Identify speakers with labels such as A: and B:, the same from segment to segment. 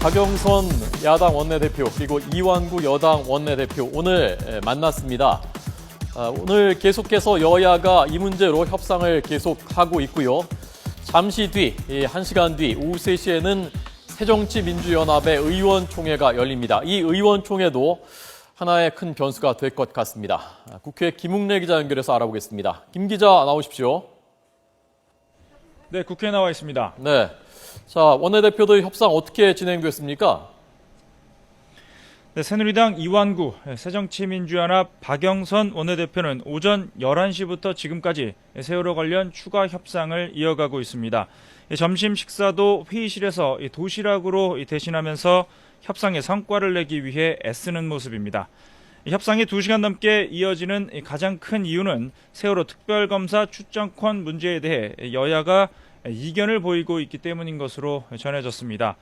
A: 박영선 야당 원내대표 그리고 이완구 여당 원내대표 오늘 만났습니다. 오늘 계속해서 여야가 이 문제로 협상을 계속하고 있고요. 잠시 뒤, 1시간 뒤 오후 3시에는 새정치민주연합의 의원총회가 열립니다. 이 의원총회도 하나의 큰 변수가 될 것 같습니다. 국회 김웅래 기자 연결해서 알아보겠습니다. 김 기자 나오십시오.
B: 네, 국회에 나와 있습니다.
A: 네. 자, 원내대표들 협상 어떻게 진행됐습니까?
B: 네, 새누리당 이완구, 새정치민주연합 박영선 원내대표는 오전 11시부터 지금까지 세월호 관련 추가 협상을 이어가고 있습니다. 점심 식사도 회의실에서 도시락으로 대신하면서 협상의 성과를 내기 위해 애쓰는 모습입니다. 협상이 2시간 넘게 이어지는 가장 큰 이유는 세월호 특별검사 추천권 문제에 대해 여야가 이견을 보이고 있기 때문인 것으로 전해졌습니다.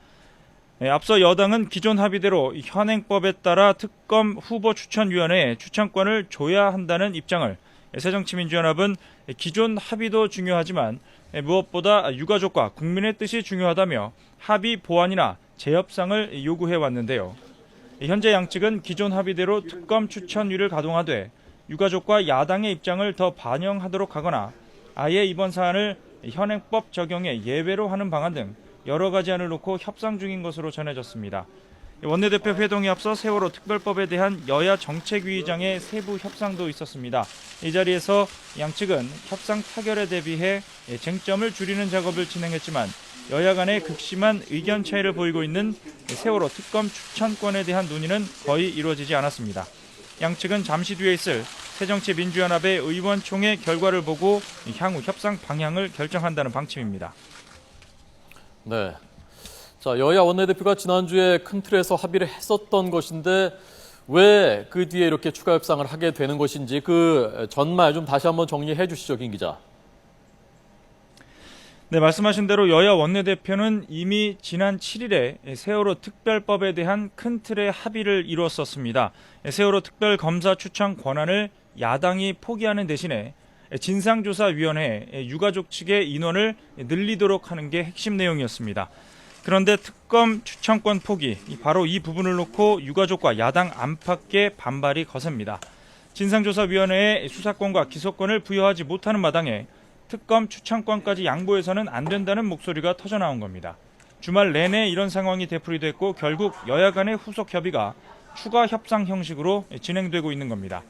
B: 앞서 여당은 기존 합의대로 현행법에 따라 특검 후보추천위원회에 추천권을 줘야 한다는 입장을, 새정치민주연합은 기존 합의도 중요하지만 무엇보다 유가족과 국민의 뜻이 중요하다며 합의 보완이나 재협상을 요구해왔는데요. 현재 양측은 기존 합의대로 특검 추천위를 가동하되 유가족과 야당의 입장을 더 반영하도록 하거나 아예 이번 사안을 현행법 적용에 예외로 하는 방안 등 여러 가지 안을 놓고 협상 중인 것으로 전해졌습니다. 원내대표 회동에 앞서 세월호 특별법에 대한 여야 정책위의장의 세부 협상도 있었습니다. 이 자리에서 양측은 협상 타결에 대비해 쟁점을 줄이는 작업을 진행했지만 여야 간의 극심한 의견 차이를 보이고 있는 세월호 특검 추천권에 대한 논의는 거의 이루어지지 않았습니다. 양측은 잠시 뒤에 있을 새정치민주연합의 의원총회 결과를 보고 향후 협상 방향을 결정한다는 방침입니다.
A: 네. 자, 여야 원내대표가 지난주에 큰 틀에서 합의를 했었던 것인데 왜 그 뒤에 이렇게 추가 협상을 하게 되는 것인지 그 전말 좀 다시 한번 정리해 주시죠, 김 기자.
B: 네, 말씀하신 대로 여야 원내대표는 이미 지난 7일에 세월호 특별법에 대한 큰 틀의 합의를 이루었었습니다. 세월호 특별검사 추천 권한을 야당이 포기하는 대신에 진상조사위원회에 유가족 측의 인원을 늘리도록 하는 게 핵심 내용이었습니다. 그런데 특검 추천권 포기, 바로 이 부분을 놓고 유가족과 야당 안팎의 반발이 거셉니다. 진상조사위원회에 수사권과 기소권을 부여하지 못하는 마당에 특검 추천권까지 양보해서는 안 된다는 목소리가 터져나온 겁니다. 주말 내내 이런 상황이 되풀이됐고 결국 여야 간의 후속 협의가 추가 협상 형식으로 진행되고 있는 겁니다.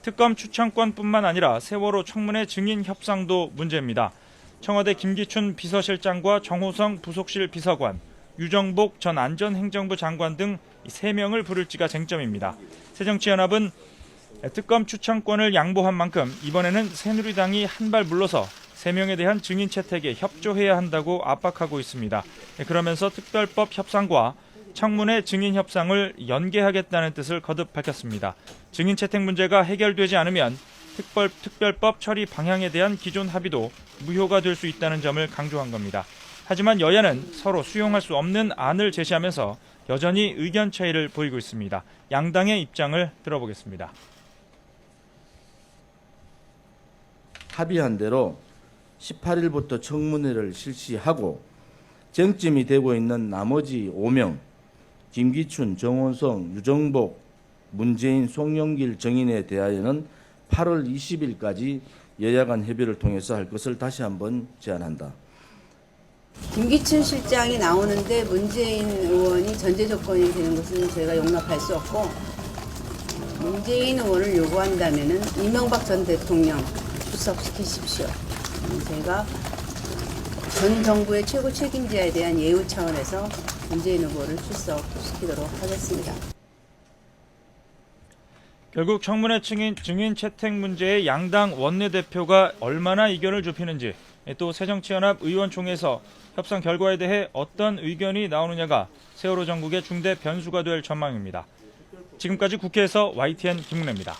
B: 특검 추천권뿐만 아니라 세월호 청문회 증인 협상도 문제입니다. 청와대 김기춘 비서실장과 정호성 부속실 비서관, 유정복 전 안전행정부 장관 등 3명을 부를지가 쟁점입니다. 새정치연합은 특검 추천권을 양보한 만큼 이번에는 새누리당이 한 발 물러서 3명에 대한 증인 채택에 협조해야 한다고 압박하고 있습니다. 그러면서 특별법 협상과 청문회 증인 협상을 연계하겠다는 뜻을 거듭 밝혔습니다. 증인 채택 문제가 해결되지 않으면 특별법 처리 방향에 대한 기존 합의도 무효가 될 수 있다는 점을 강조한 겁니다. 하지만 여야는 서로 수용할 수 없는 안을 제시하면서 여전히 의견 차이를 보이고 있습니다. 양당의 입장을 들어보겠습니다.
C: 합의한 대로 18일부터 청문회를 실시하고 쟁점이 되고 있는 나머지 5명, 김기춘, 정호성, 유정복, 문재인, 송영길 정인에 대하여는 8월 20일까지 여야 간 협의를 통해서 할 것을 다시 한번 제안한다.
D: 김기춘 실장이 나오는데 문재인 의원이 전제 조건이 되는 것은 저희가 용납할 수 없고 문재인 의원을 요구한다면은 이명박 전 대통령 출석시키십시오. 저희가 전 정부의 최고 책임자에 대한 예우 차원에서 문재인 후보를 출석시키도록 하겠습니다.
B: 결국 청문회 증인 채택 문제에 양당 원내대표가 얼마나 이견을 좁히는지, 또 새정치연합 의원총회에서 협상 결과에 대해 어떤 의견이 나오느냐가 세월호 정국의 중대 변수가 될 전망입니다. 지금까지 국회에서 YTN 김웅래입니다.